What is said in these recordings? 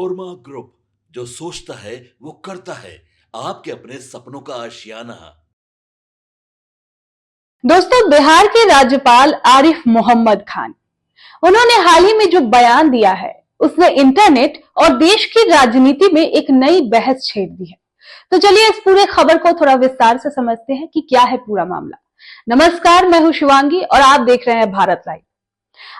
Korma group, जो सोचता है वो करता है। आपके अपने सपनों का आशियाना। दोस्तों, बिहार के राज्यपाल आरिफ मोहम्मद खान, उन्होंने हाल ही में जो बयान दिया है, उसने इंटरनेट और देश की राजनीति में एक नई बहस छेड़ दी है। तो चलिए इस पूरे खबर को थोड़ा विस्तार से समझते हैं कि क्या है पूरा मामला। नमस्कार, मैं हूं शिवांगी और आप देख रहे हैं भारत लाइव।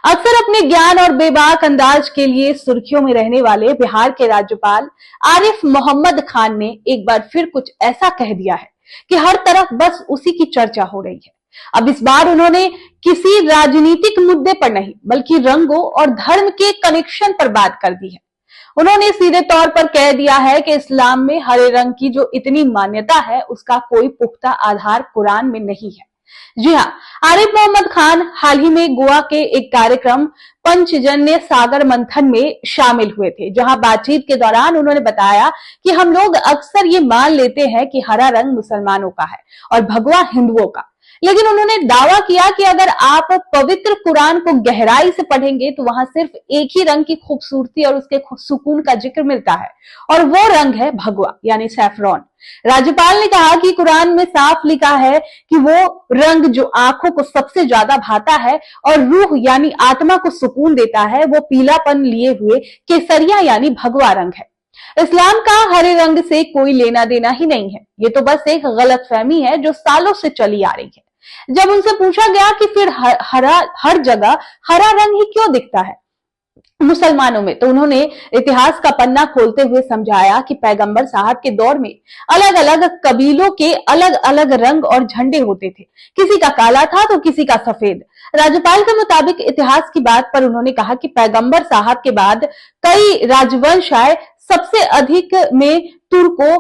अक्सर अपने ज्ञान और बेबाक अंदाज के लिए सुर्खियों में रहने वाले बिहार के राज्यपाल आरिफ मोहम्मद खान ने एक बार फिर कुछ ऐसा कह दिया है कि हर तरफ बस उसी की चर्चा हो रही है। अब इस बार उन्होंने किसी राजनीतिक मुद्दे पर नहीं, बल्कि रंगों और धर्म के कनेक्शन पर बात कर दी है। उन्होंने सीधे तौर पर कह दिया है कि इस्लाम में हरे रंग की जो इतनी मान्यता है, उसका कोई पुख्ता आधार कुरान में नहीं है। जी हाँ, आरिफ मोहम्मद खान हाल ही में गोवा के एक कार्यक्रम पंचजन्य सागर मंथन में शामिल हुए थे, जहां बातचीत के दौरान उन्होंने बताया कि हम लोग अक्सर ये मान लेते हैं कि हरा रंग मुसलमानों का है और भगवा हिंदुओं का, लेकिन उन्होंने दावा किया कि अगर आप पवित्र कुरान को गहराई से पढ़ेंगे तो वहां सिर्फ एक ही रंग की खूबसूरती और उसके सुकून का जिक्र मिलता है, और वो रंग है भगवा यानी सैफरॉन। राज्यपाल ने कहा कि कुरान में साफ लिखा है कि वो रंग जो आंखों को सबसे ज्यादा भाता है और रूह यानी आत्मा को सुकून देता है, वो पीलापन लिए हुए केसरिया यानी भगवा रंग है। इस्लाम का हरे रंग से कोई लेना देना ही नहीं है। ये तो बस एक गलतफहमी है जो सालों से चली आ रही है। जब उनसे पूछा गया कि फिर हर जगह हरा रंग ही क्यों दिखता है मुसलमानों में, तो उन्होंने इतिहास का पन्ना खोलते हुए समझाया कि पैगंबर साहब के दौर में अलग अलग कबीलों के अलग अलग रंग और झंडे होते थे। किसी का काला था तो किसी का सफेद। राज्यपाल के मुताबिक इतिहास की बात पर उन्होंने कहा कि पैगंबर साहब के बाद कई राजवंश आए, सबसे अधिक में तुर्को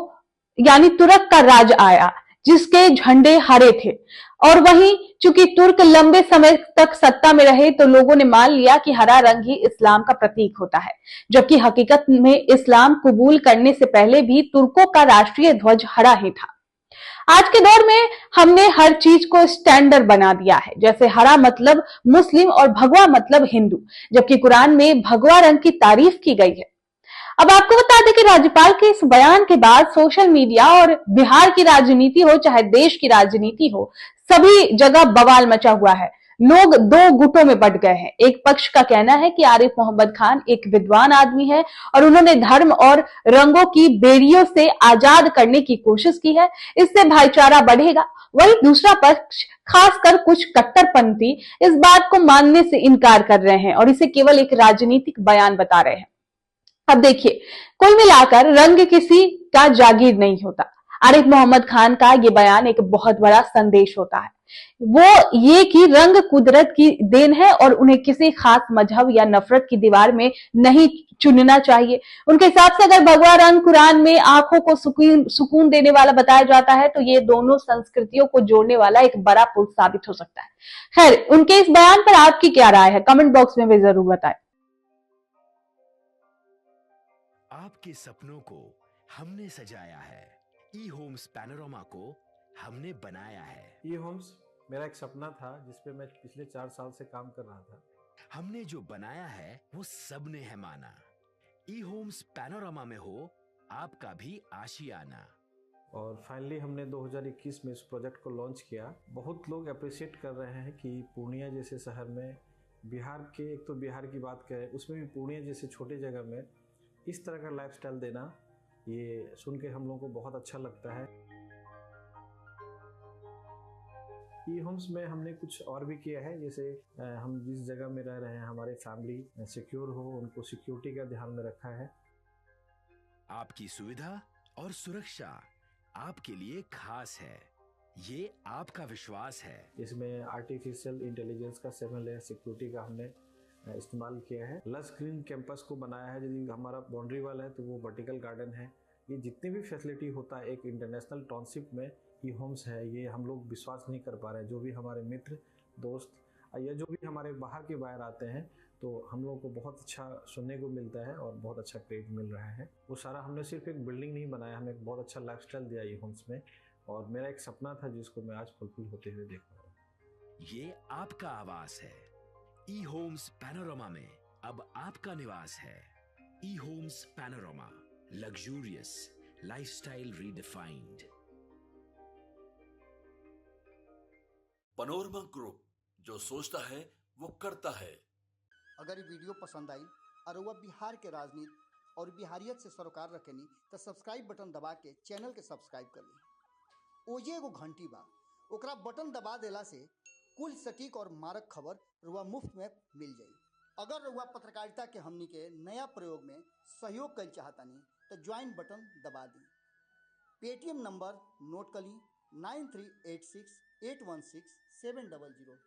यानी तुर्क का राज आया, जिसके झंडे हरे थे। और वहीं चूंकि तुर्क लंबे समय तक सत्ता में रहे, तो लोगों ने मान लिया कि हरा रंग ही इस्लाम का प्रतीक होता है, जबकि हकीकत में इस्लाम कबूल करने से पहले भी तुर्कों का राष्ट्रीय ध्वज हरा ही था। आज के दौर में हमने हर चीज को स्टैंडर्ड बना दिया है, जैसे हरा मतलब मुस्लिम और भगवा मतलब हिंदू, जबकि कुरान में भगवा रंग की तारीफ की गई है। अब आपको बता दें कि राज्यपाल के इस बयान के बाद सोशल मीडिया और बिहार की राजनीति हो चाहे देश की राजनीति हो, सभी जगह बवाल मचा हुआ है। लोग दो गुटों में बंट गए हैं। एक पक्ष का कहना है कि आरिफ मोहम्मद खान एक विद्वान आदमी है और उन्होंने धर्म और रंगों की बेड़ियों से आजाद करने की कोशिश की है, इससे भाईचारा बढ़ेगा। वहीं दूसरा पक्ष, खासकर कुछ कट्टरपंथी, इस बात को मानने से इनकार कर रहे हैं और इसे केवल एक राजनीतिक बयान बता रहे हैं। अब देखिए, कुल मिलाकर रंग किसी का जागीर नहीं होता। आरिफ मोहम्मद खान का ये बयान एक बहुत बड़ा संदेश होता है। वो ये कि रंग कुदरत की देन है और उन्हें किसी खास मजहब या नफरत की दीवार में नहीं चुनना चाहिए। उनके हिसाब से अगर भगवा रंग कुरान में आंखों को सुकून देने वाला बताया जाता है, तो ये दोनों संस्कृतियों को जोड़ने वाला एक बड़ा पुल साबित हो सकता है। खैर, उनके इस बयान पर आपकी क्या राय है, कमेंट बॉक्स में भी जरूर बताएं। आपके सपनों को हमने सजाया है, ई होम्स पैनोरामा को हमने बनाया है। ई होम्स मेरा एक सपना था जिसपे मैं पिछले 4 साल से काम कर रहा था। हमने जो बनाया है वो सबने है माना। ई होम्स पैनोरामा में हो आपका भी आशियाना। और फाइनली हमने 2021 में इस प्रोजेक्ट को लॉन्च किया। बहुत लोग अप्रिशिएट कर रहे हैं कि पूर्णिया जैसे शहर में, बिहार के, एक तो बिहार की बात करें उसमें भी पूर्णिया जैसे छोटे जगह में इस तरह का लाइफस्टाइल देना, ये सुन के हम लोगों को बहुत अच्छा लगता है। ई होम्स में हमने कुछ और भी किया है, जैसे हम जिस जगह में रह रहे हैं हमारे फैमिली सिक्योर हो, उनको सिक्योरिटी का ध्यान में रखा है। आपकी सुविधा और सुरक्षा आपके लिए खास है, ये आपका विश्वास है। इसमें आर्टिफिशियल इंटेलिजेंस का 7 लेयर सिक्योरिटी का हमने इस्तेमाल किया है। लस ग्रीन कैंपस को बनाया है। यदि हमारा बाउंड्री वाल है तो वो वर्टिकल गार्डन है। ये जितनी भी फैसिलिटी होता है एक इंटरनेशनल टाउनशिप में ई होम्स है, ये हम लोग विश्वास नहीं कर पा रहे हैं। जो भी हमारे मित्र, दोस्त या जो भी हमारे बाहर के बाहर आते हैं, तो हम लोगों को बहुत अच्छा सुनने को मिलता है और बहुत अच्छा क्रेडिट मिल रहा है। वो सारा हमने सिर्फ एक बिल्डिंग नहीं बनाया, हमें एक बहुत अच्छा लाइफस्टाइल दिया ई होम्स में, और मेरा एक सपना था जिसको मैं आज फुलफिल होते हुए देख रहा हूँ। ये आपका आवास है। ई होम्स पैनोरामा में अब आपका निवास है। eHomes Panorama, luxurious lifestyle redefined. Panorama group, जो सोचता है वो करता है। अगर ये वीडियो पसंद आई और वह बिहार के राजनीति और बिहारियत से सरोकार रखेनी तो सब्सक्राइब बटन दबा के चैनल के सब्सक्राइब कर ली। ओजे एगो घंटी बा, ओकरा बटन दबा देला से कुल सटीक और मारक खबर रुआ मुफ्त में मिल जाई। अगर रुआ पत्रकारिता के हमनी के नया प्रयोग में सहयोग कर चाहतानी तो ज्वाइन बटन दबा दी। पेटीएम नंबर नोट कर ली 9386816700।